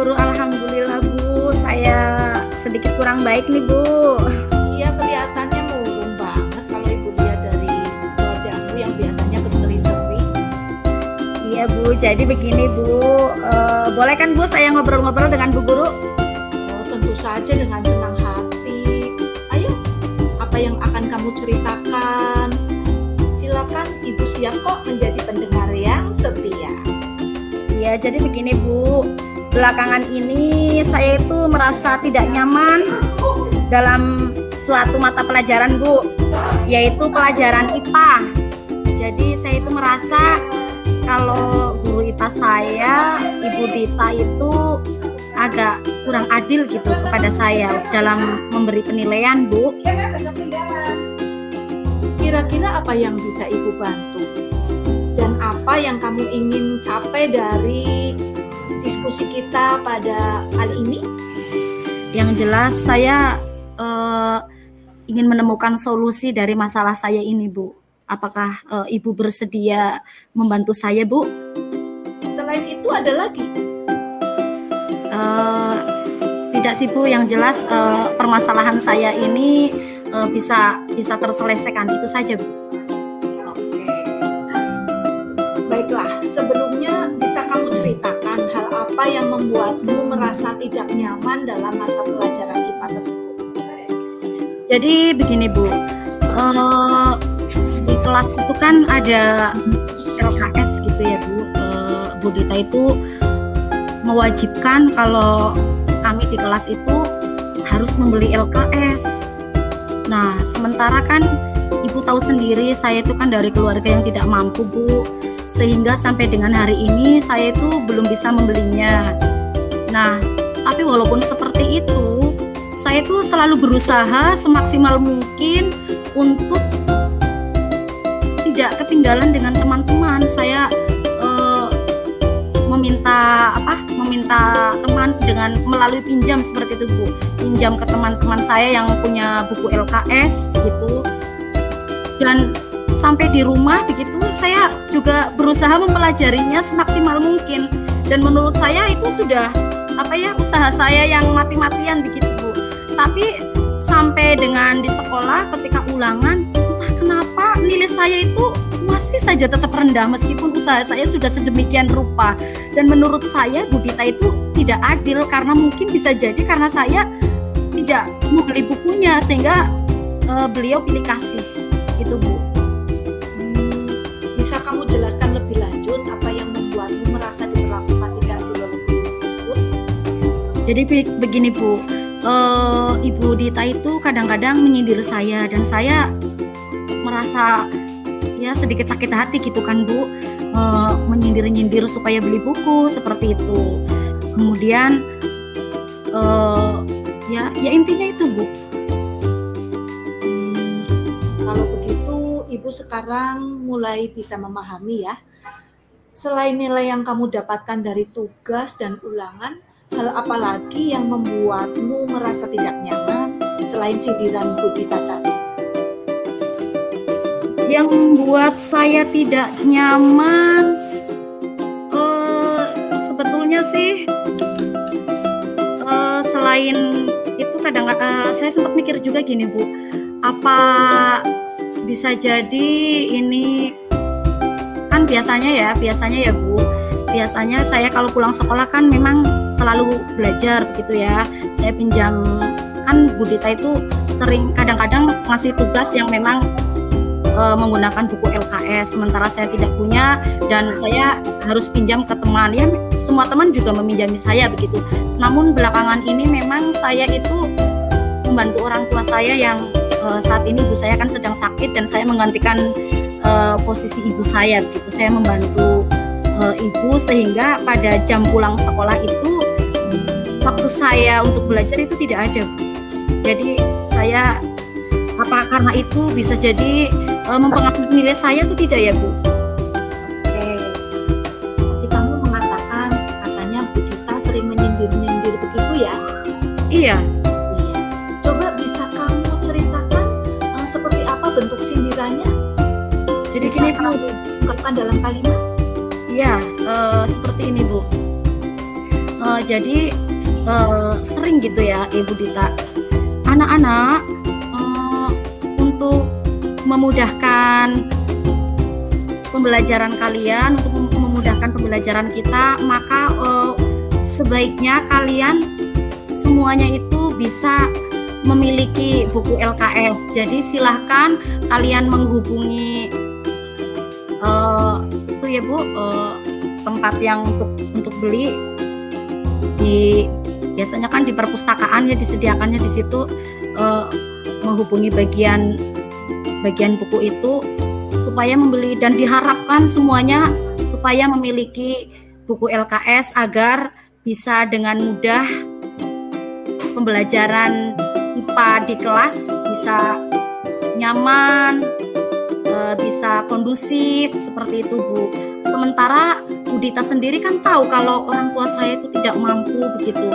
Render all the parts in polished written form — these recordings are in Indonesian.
Guru, alhamdulillah Bu, saya sedikit kurang baik nih Bu. Iya, kelihatannya murung banget kalau Ibu lihat dari wajahmu yang biasanya berseri-seri. Iya Bu, jadi begini Bu, boleh kan Bu saya ngobrol-ngobrol dengan Bu Guru? Oh, tentu saja dengan senang hati. Ayo, apa yang akan kamu ceritakan? Silakan, Ibu siap kok menjadi pendengar yang setia. Ya, jadi begini Bu, belakangan ini saya itu merasa tidak nyaman dalam suatu mata pelajaran Bu, yaitu pelajaran IPA. Jadi saya itu merasa kalau guru IPA saya, Ibu Dita itu agak kurang adil gitu kepada saya dalam memberi penilaian Bu. Kira-kira apa yang bisa Ibu bantu? Dan apa yang kamu ingin capai dari diskusi kita pada kali ini? Yang jelas saya ingin menemukan solusi dari masalah saya ini Bu. Apakah Ibu bersedia membantu saya Bu? Selain itu ada lagi? Tidak sih Bu, yang jelas permasalahan saya ini bisa terselesaikan, itu saja Bu. Oke. Baiklah, sebelumnya bisa kamu ceritakan hal apa yang membuatmu merasa tidak nyaman dalam mata pelajaran IPA tersebut? Jadi begini Bu, di kelas itu kan ada LKS gitu ya Bu. Bu Dita itu mewajibkan kalau kami di kelas itu harus membeli LKS. Nah, sementara kan Ibu tahu sendiri saya itu kan dari keluarga yang tidak mampu Bu, sehingga sampai dengan hari ini saya itu belum bisa membelinya. Nah, tapi walaupun seperti itu, saya itu selalu berusaha semaksimal mungkin untuk tidak ketinggalan dengan teman-teman. Saya meminta teman dengan melalui pinjam seperti itu Bu, pinjam ke teman-teman saya yang punya buku LKS gitu. Dan sampai di rumah begitu saya juga berusaha mempelajarinya semaksimal mungkin, dan menurut saya itu sudah usaha saya yang mati-matian begitu Bu. Tapi sampai dengan di sekolah ketika ulangan, entah kenapa nilai saya itu masih saja tetap rendah meskipun usaha saya sudah sedemikian rupa. Dan menurut saya Bu Dita itu tidak adil, karena mungkin bisa jadi karena saya tidak mau beli bukunya sehingga beliau pilih kasih gitu Bu. Bisa kamu jelaskan lebih lanjut apa yang membuatmu merasa diperlakukan tidak adil oleh guru tersebut? Jadi begini Bu, Ibu Dita itu kadang-kadang menyindir saya, dan saya merasa ya sedikit sakit hati gitu kan Bu, menyindir-nyindir supaya beli buku seperti itu. Kemudian ya intinya itu Bu. Kalau begitu Ibu sekarang mulai bisa memahami ya. Selain nilai yang kamu dapatkan dari tugas dan ulangan, hal apa lagi yang membuatmu merasa tidak nyaman selain sindiran Bu Dita tadi? Yang membuat saya tidak nyaman sebetulnya sih selain itu kadang-kadang saya sempat mikir juga gini Bu, apa bisa jadi ini kan biasanya ya Bu, biasanya saya kalau pulang sekolah kan memang selalu belajar begitu ya. Saya pinjam, kan Bu Dita itu sering kadang-kadang ngasih tugas yang memang menggunakan buku LKS, sementara saya tidak punya dan saya harus pinjam ke teman. Ya semua teman juga meminjami saya begitu. Namun belakangan ini memang saya itu membantu orang tua saya yang saat ini ibu saya kan sedang sakit, dan saya menggantikan posisi ibu saya begitu. Saya membantu ibu sehingga pada jam pulang sekolah itu waktu saya untuk belajar itu tidak ada Bu. Jadi saya karena itu bisa jadi mempengaruhi nilai saya itu tidak ya Bu? Oke, tadi kamu mengatakan katanya Bu Dita sering menyindir-nyindir begitu ya? Iya. Iya. Coba bisa kamu ceritakan seperti apa bentuk sindirannya? Jadi bisa gini Bu, kamu ungkapkan dalam kalimat? Iya, seperti ini Bu. Jadi sering gitu ya Ibu Dita, anak-anak untuk memudahkan pembelajaran kalian, untuk memudahkan pembelajaran kita, maka sebaiknya kalian semuanya itu bisa memiliki buku LKS. Jadi silahkan kalian menghubungi itu ya Bu, tempat yang untuk beli biasanya kan di perpustakaan ya, disediakannya di situ, menghubungi bagian buku itu supaya membeli, dan diharapkan semuanya supaya memiliki buku LKS agar bisa dengan mudah pembelajaran IPA di kelas bisa nyaman, bisa kondusif seperti itu Bu. Sementara Bu Dita sendiri kan tahu kalau orang tua saya itu tidak mampu begitu.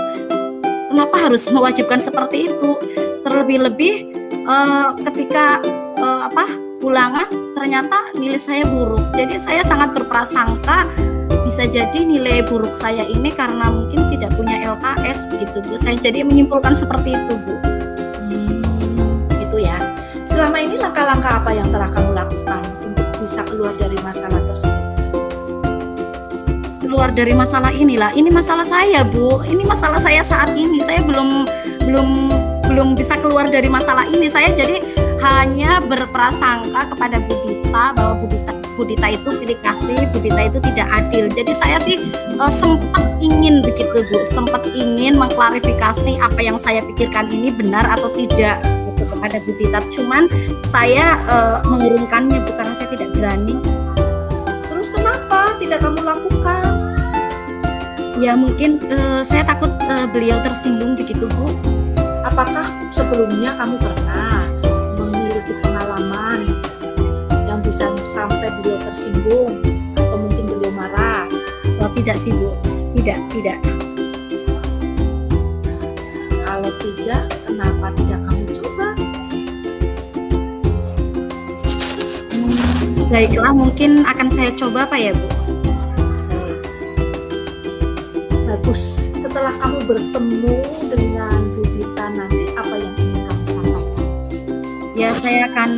Kenapa harus mewajibkan seperti itu? Terlebih-lebih ketika ulangan ternyata nilai saya buruk. Jadi saya sangat berprasangka bisa jadi nilai buruk saya ini karena mungkin tidak punya LKS begitu Bu. Saya jadi menyimpulkan seperti itu Bu. Gitu ya. Selama ini langkah-langkah apa yang telah kamu lakukan untuk bisa keluar dari masalah tersebut? Keluar dari masalah inilah, ini masalah saya Bu, ini masalah saya saat ini. Saya belum bisa keluar dari masalah ini. Saya jadi hanya berprasangka kepada Bu Dita bahwa Bu Dita itu pilih kasih, Bu Dita itu tidak adil. Jadi saya sih sempat ingin begitu Bu, sempat ingin mengklarifikasi apa yang saya pikirkan ini benar atau tidak gitu, kepada Bu Dita. Cuman saya mengurungkannya Bu karena saya tidak berani. Terus kenapa tidak kamu lakukan? Ya mungkin saya takut beliau tersinggung begitu Bu. Apakah sebelumnya kamu pernah memiliki pengalaman yang bisa sampai beliau tersinggung atau mungkin beliau marah? Oh, tidak sih Bu, tidak. Nah, kalau tidak, kenapa tidak kamu coba? Baiklah, mungkin akan saya coba Pak ya Bu. Bagus. Setelah kamu bertemu dengan Bu Dita nanti, apa yang ingin kamu sampaikan? Ya saya akan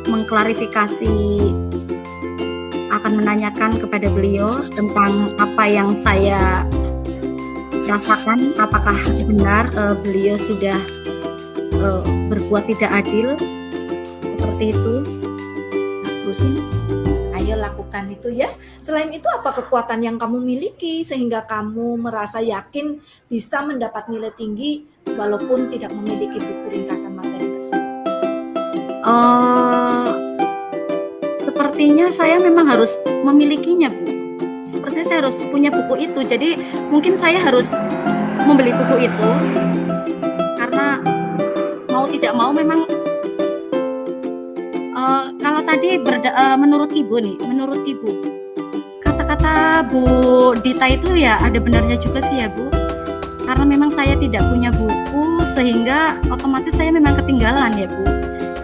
mengklarifikasi, akan menanyakan kepada beliau tentang apa yang saya rasakan, apakah benar beliau sudah berbuat tidak adil seperti itu. Bagus. Ayo lakukan itu ya. Selain itu, apa kekuatan yang kamu miliki sehingga kamu merasa yakin bisa mendapat nilai tinggi walaupun tidak memiliki buku ringkasan materi tersebut? Sepertinya saya memang harus memilikinya Bu. Sepertinya saya harus punya buku itu. Jadi mungkin saya harus membeli buku itu karena mau tidak mau memang. Kalau tadi menurut Ibu, kata-kata Bu Dita itu ya ada benarnya juga sih ya Bu. Karena memang saya tidak punya buku sehingga otomatis saya memang ketinggalan ya Bu.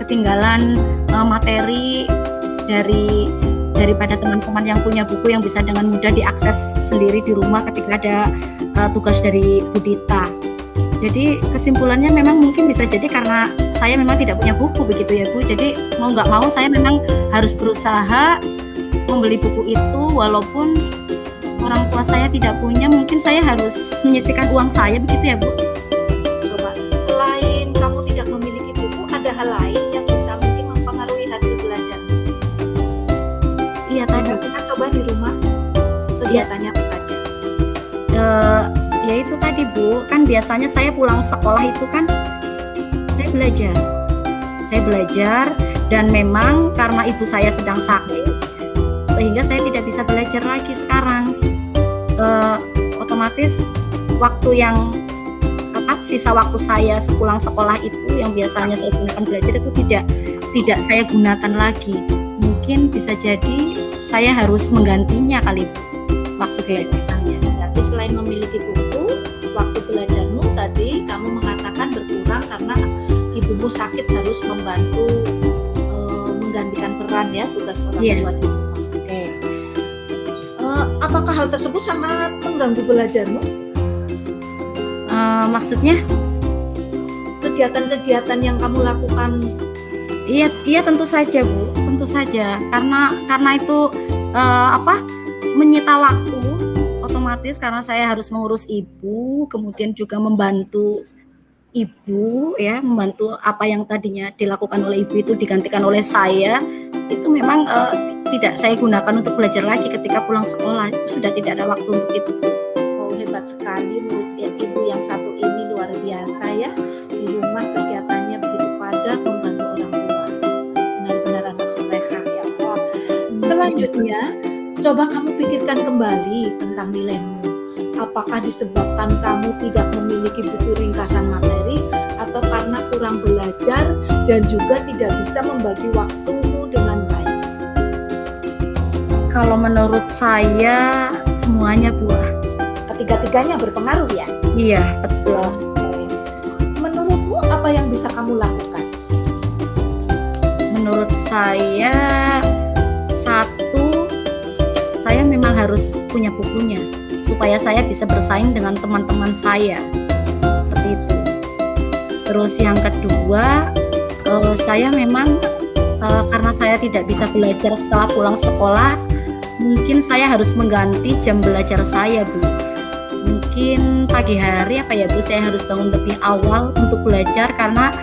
Ketinggalan materi daripada teman-teman yang punya buku yang bisa dengan mudah diakses sendiri di rumah ketika ada tugas dari Bu Dita. Jadi kesimpulannya memang mungkin bisa jadi karena saya memang tidak punya buku begitu ya Bu. Jadi mau nggak mau saya memang harus berusaha membeli buku itu walaupun orang tua saya tidak punya. Mungkin saya harus menyisihkan uang saya begitu ya Bu. Coba, selain kamu tidak memiliki buku, ada hal lain yang bisa mungkin mempengaruhi hasil belajarmu? Iya tadi. Kita coba di rumah kegiatannya apa saja? Ya itu tadi Bu, kan biasanya saya pulang sekolah itu kan saya belajar dan memang karena ibu saya sedang sakit sehingga saya tidak bisa belajar lagi sekarang. Otomatis waktu yang sisa waktu saya sepulang sekolah itu yang biasanya saya gunakan belajar itu tidak saya gunakan lagi. Mungkin bisa jadi saya harus menggantinya kali Bu, waktu belajarnya. Berarti selain memiliki buku, waktu belajarmu tadi kamu mengatakan berkurang karena ibumu sakit harus membantu menggantikan peran ya, tugas orang tua di rumah. Oke. Apa apakah hal tersebut sangat mengganggu belajarmu? Maksudnya? Kegiatan-kegiatan yang kamu lakukan. Iya tentu saja Bu, tentu saja. Karena itu menyita waktu otomatis karena saya harus mengurus ibu, kemudian juga membantu ibu ya, membantu apa yang tadinya dilakukan oleh ibu itu digantikan oleh saya. Itu memang tidak saya gunakan untuk belajar lagi ketika pulang sekolah. Itu sudah tidak ada waktu untuk itu. Oh, hebat sekali murid ibu yang satu ini, luar biasa ya. Di rumah kegiatannya begitu padat membantu orang tua. Benar-benar anak solehah ya Allah. Selanjutnya, coba kamu pikirkan kembali tentang nilaimu. Apakah disebabkan kamu tidak memiliki buku ringkasan materi atau karena kurang belajar dan juga tidak bisa membagi waktumu dengan baik? Kalau menurut saya semuanya Bu. Ketiga-tiganya berpengaruh ya? Iya, betul. Oke. Menurutmu apa yang bisa kamu lakukan? Menurut saya, satu, saya memang harus punya bukunya supaya saya bisa bersaing dengan teman-teman saya, seperti itu. Terus yang kedua, saya memang karena saya tidak bisa belajar setelah pulang sekolah, mungkin saya harus mengganti jam belajar saya Bu. Mungkin pagi hari Bu, saya harus bangun lebih awal untuk belajar karena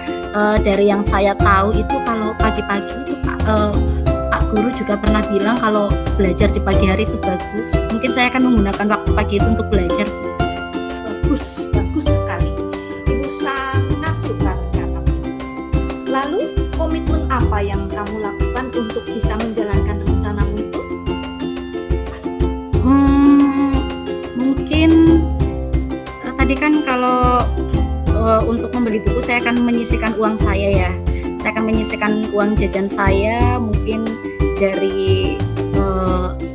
dari yang saya tahu itu kalau pagi-pagi itu Pak Guru juga pernah bilang kalau belajar di pagi hari itu bagus. Mungkin saya akan menggunakan waktu pagi itu untuk belajar. Bagus sekali. Ibu sangat suka rencanamu itu. Lalu komitmen apa yang kamu lakukan untuk bisa menjalankan rencanamu itu? Mungkin tadi kan kalau untuk membeli buku saya akan menyisihkan uang saya ya. Saya akan menyisihkan uang jajan saya mungkin dari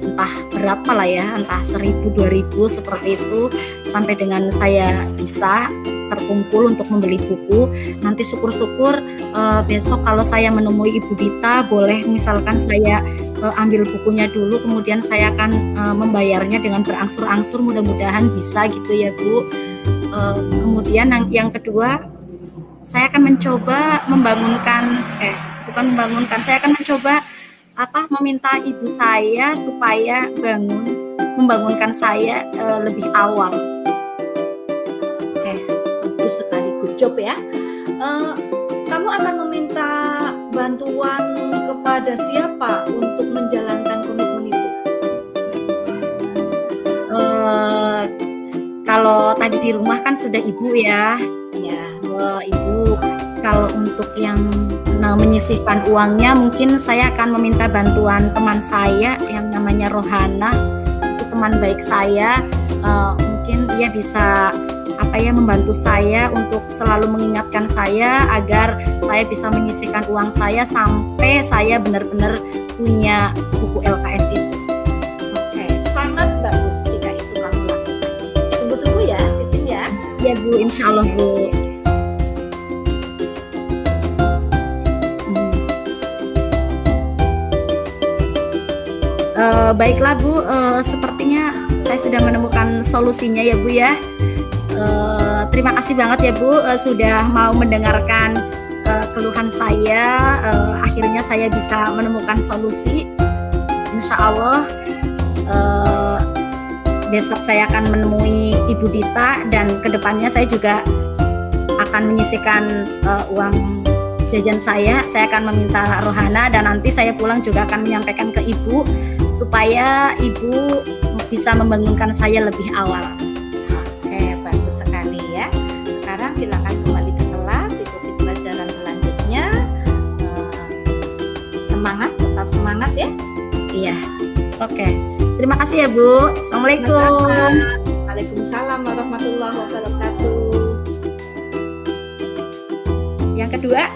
entah berapa lah ya, entah 1.000, 2.000 seperti itu, sampai dengan saya bisa terkumpul untuk membeli buku. Nanti syukur-syukur besok kalau saya menemui Ibu Dita, boleh misalkan saya ambil bukunya dulu, kemudian saya akan membayarnya dengan berangsur-angsur, mudah-mudahan bisa gitu ya Bu. Kemudian yang kedua, saya akan mencoba saya akan mencoba meminta ibu saya supaya membangunkan saya lebih awal. Oke, bagus sekali, good job ya. Kamu akan meminta bantuan kepada siapa untuk menjalankan komitmen itu? Kalau tadi di rumah kan sudah ibu ya. Ya. Ibu, kalau untuk yang menyisihkan uangnya mungkin saya akan meminta bantuan teman saya yang namanya Rohana. Itu teman baik saya. Mungkin dia bisa membantu saya untuk selalu mengingatkan saya agar saya bisa menyisihkan uang saya sampai saya benar-benar punya buku LKS itu. Oke, sangat bagus jika itu kamu lakukan. Sungguh-sungguh ya, Titin ya. Ya Bu, insya Allah Bu. Baiklah Bu, sepertinya saya sudah menemukan solusinya ya Bu ya. Terima kasih banget ya Bu, sudah mau mendengarkan keluhan saya. Akhirnya saya bisa menemukan solusi. Insya Allah besok saya akan menemui Ibu Dita dan kedepannya saya juga akan menyisihkan uang jajan saya akan meminta Rohana dan nanti saya pulang juga akan menyampaikan ke Ibu supaya Ibu bisa membangunkan saya lebih awal. Oke, bagus sekali ya. Sekarang silakan kembali ke kelas, ikuti pelajaran selanjutnya. Semangat, tetap semangat ya. Iya, oke. Terima kasih ya Bu. Assalamualaikum. Waalaikumsalam warahmatullahi wabarakatuh. Yang kedua ya.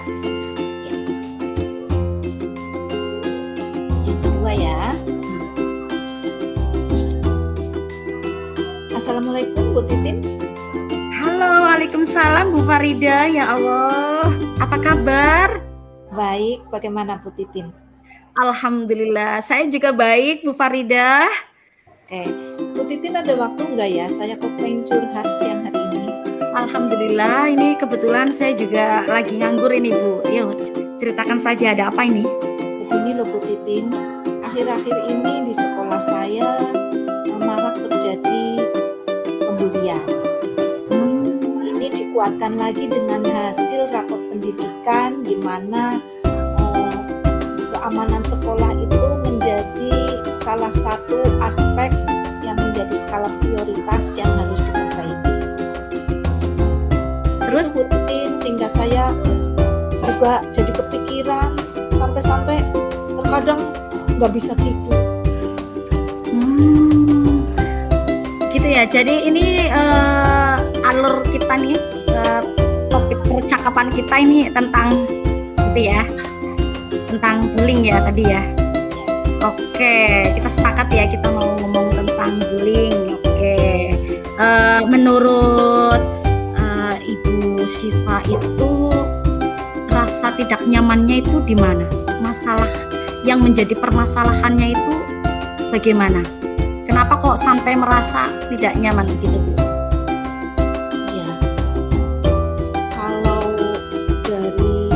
Assalamualaikum Bu Titin. Halo, waalaikumsalam Bu Farida. Ya Allah, apa kabar? Baik, bagaimana Bu Titin? Alhamdulillah, saya juga baik Bu Farida. Oke, Bu Titin ada waktu nggak ya? Saya kok pengen curhat siang hari ini. Alhamdulillah, ini kebetulan saya juga lagi nganggur ini Bu. Yuk, ceritakan saja ada apa ini? Begini loh Bu Titin, akhir-akhir ini di sekolah saya marak terjadi pembulian. Hmm, Ini dikuatkan lagi dengan hasil rapor pendidikan di mana eh, keamanan sekolah itu menjadi salah satu aspek yang menjadi skala prioritas yang harus diperbaiki. Itu terus? Bu Titin, sehingga saya juga jadi kepikiran sampai-sampai terkadang nggak bisa tidur. Hmm, gitu ya. Jadi ini alur kita nih, topik percakapan kita ini tentang itu ya, tentang bullying ya tadi ya. Oke, kita sepakat ya kita mau ngomong tentang bullying. Oke, menurut Ibu Syifa itu rasa tidak nyamannya itu di mana? Masalah yang menjadi permasalahannya itu bagaimana? Kenapa kok sampai merasa tidak nyaman gitu Bu? Ya, kalau dari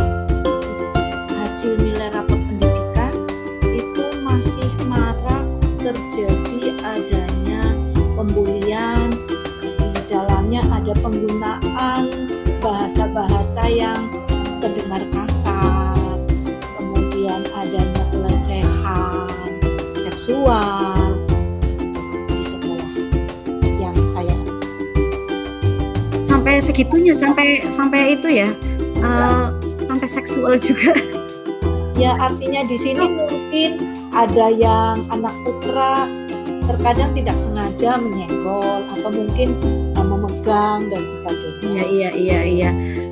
hasil nilai rapor pendidikan itu masih marak terjadi adanya pembulian, di dalamnya ada penggunaan bahasa-bahasa yang terdengar kasar, kemudian adanya pelecehan seksual di sekolah yang saya. Sampai segitunya, sampai itu ya, sampai seksual juga. Ya artinya di sini mungkin ada yang anak putra terkadang tidak sengaja menyenggol atau mungkin memegang dan sebagainya.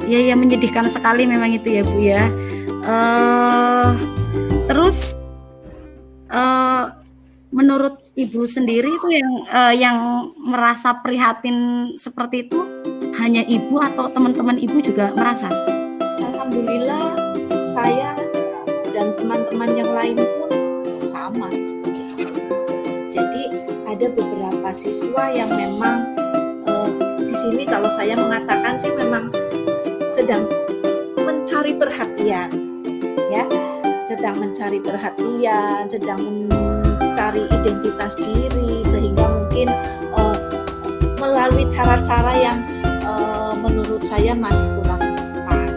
Iya, menyedihkan sekali memang itu ya Bu ya. Terus menurut Ibu sendiri itu yang merasa prihatin seperti itu hanya Ibu atau teman-teman Ibu juga merasa? Alhamdulillah saya dan teman-teman yang lain pun sama seperti itu. Jadi ada beberapa siswa yang memang di sini kalau saya mengatakan sih memang sedang mencari perhatian, ya, sedang mencari perhatian, sedang mencari identitas diri, sehingga mungkin melalui cara-cara yang menurut saya masih kurang pas.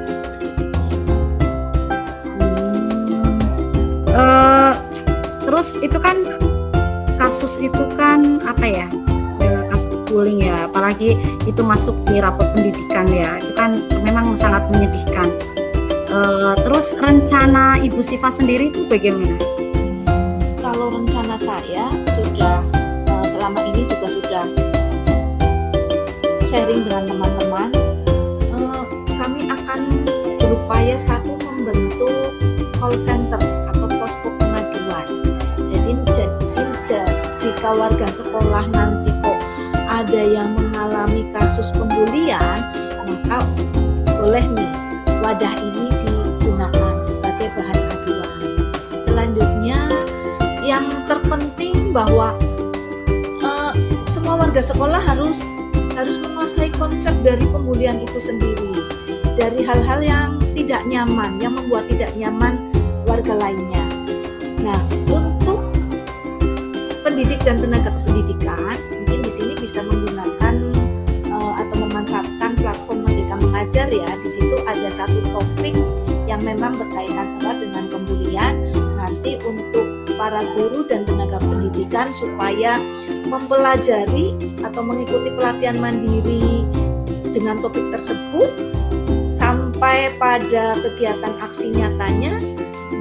Terus itu kan kasus itu kan apa ya, kasus bullying ya, apalagi itu masuk di rapor pendidikan ya, itu kan memang sangat menyedihkan. Terus rencana Ibu Syifa sendiri itu bagaimana? Kalau rencana saya sudah selama ini juga sudah sharing dengan teman-teman, kami akan berupaya satu membentuk call center atau posko pengaduan. Jadi jika warga sekolah nanti kok ada yang mengalami kasus pembulian, maka boleh nih wadah ini digunakan sebagai bahan aduan. Selanjutnya yang terpenting bahwa semua warga sekolah harus menguasai konsep dari pembulian itu sendiri, dari hal-hal yang tidak nyaman, yang membuat tidak nyaman warga lainnya. Nah, untuk pendidik dan tenaga kependidikan, mungkin di sini bisa menggunakan atau memanfaatkan platform Merdeka Mengajar ya. Di situ ada satu topik yang memang berkaitan erat dengan pembulian. Nanti untuk para guru dan tenaga pendidikan supaya mempelajari atau mengikuti pelatihan mandiri dengan topik tersebut sampai pada kegiatan aksi nyatanya,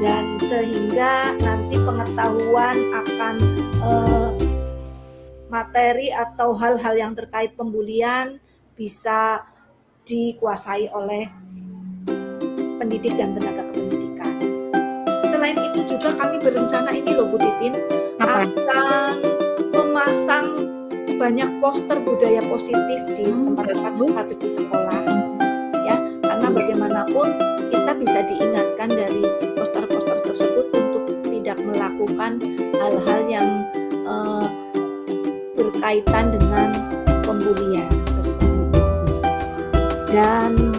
dan sehingga nanti pengetahuan akan materi atau hal-hal yang terkait pembulian bisa dikuasai oleh pendidik dan tenaga kependidikan. Selain itu juga kami berencana ini loh Bu Titin, akan memasang banyak poster budaya positif di tempat-tempat strategis sekolah ya, karena bagaimanapun kita bisa diingatkan dari poster-poster tersebut untuk tidak melakukan hal-hal yang berkaitan dengan pembulian tersebut. Dan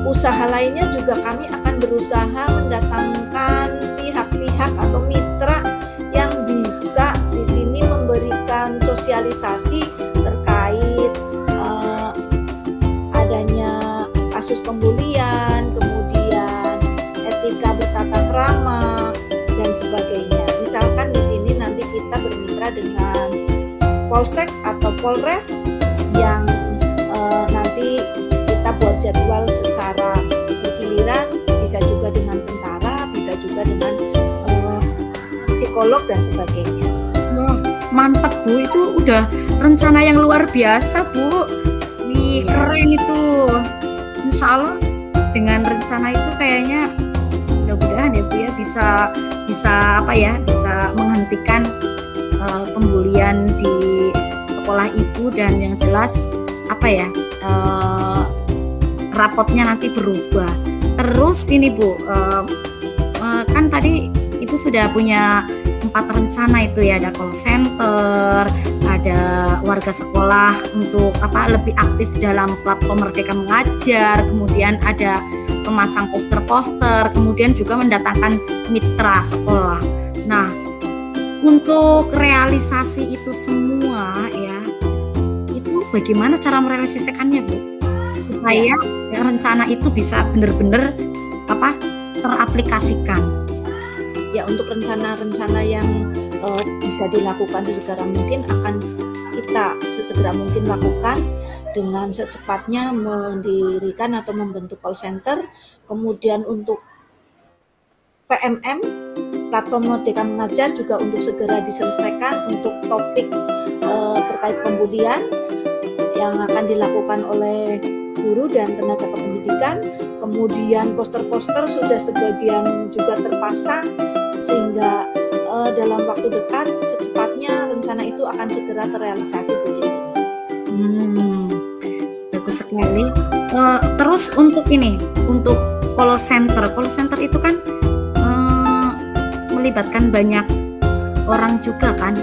usaha lainnya juga kami akan berusaha mendatangkan pihak-pihak atau mitra yang bisa di sini memberikan sosialisasi terkait adanya kasus pembulian, kemudian etika bertata krama dan sebagainya. Misalkan di sini nanti kita bermitra dengan Polsek atau Polres yang nanti kita buat jadwal secara bergiliran, bisa juga dengan tentara, bisa juga dengan psikolog dan sebagainya. Wah, mantap Bu, itu udah rencana yang luar biasa Bu. Wih, keren itu. Insya Allah dengan rencana itu kayaknya mudah-mudahan ya Bu ya bisa apa ya, bisa menghentikan pembulian di sekolah Ibu, dan yang jelas apa ya, rapotnya nanti berubah. Terus ini Bu, kan tadi Ibu sudah punya 4 rencana itu ya, ada call center, ada warga sekolah untuk apa lebih aktif dalam platform Merdeka Mengajar, kemudian ada memasang poster-poster, kemudian juga mendatangkan mitra sekolah. Nah, untuk realisasi itu semua ya, itu bagaimana cara merealisasikannya Bu? Supaya rencana itu bisa benar-benar apa teraplikasikan. Ya, untuk rencana-rencana yang bisa dilakukan sesegera mungkin akan kita sesegera mungkin lakukan dengan secepatnya mendirikan atau membentuk call center. Kemudian untuk PMM, platform Merdeka Mengajar, juga untuk segera diselesaikan untuk topik terkait pembulian yang akan dilakukan oleh guru dan tenaga kependidikan. Kemudian poster-poster sudah sebagian juga terpasang, sehingga dalam waktu dekat secepatnya rencana itu akan segera terrealisasi begitu. Bagus sekali. Terus untuk ini, untuk call center itu kan melibatkan banyak orang juga kan.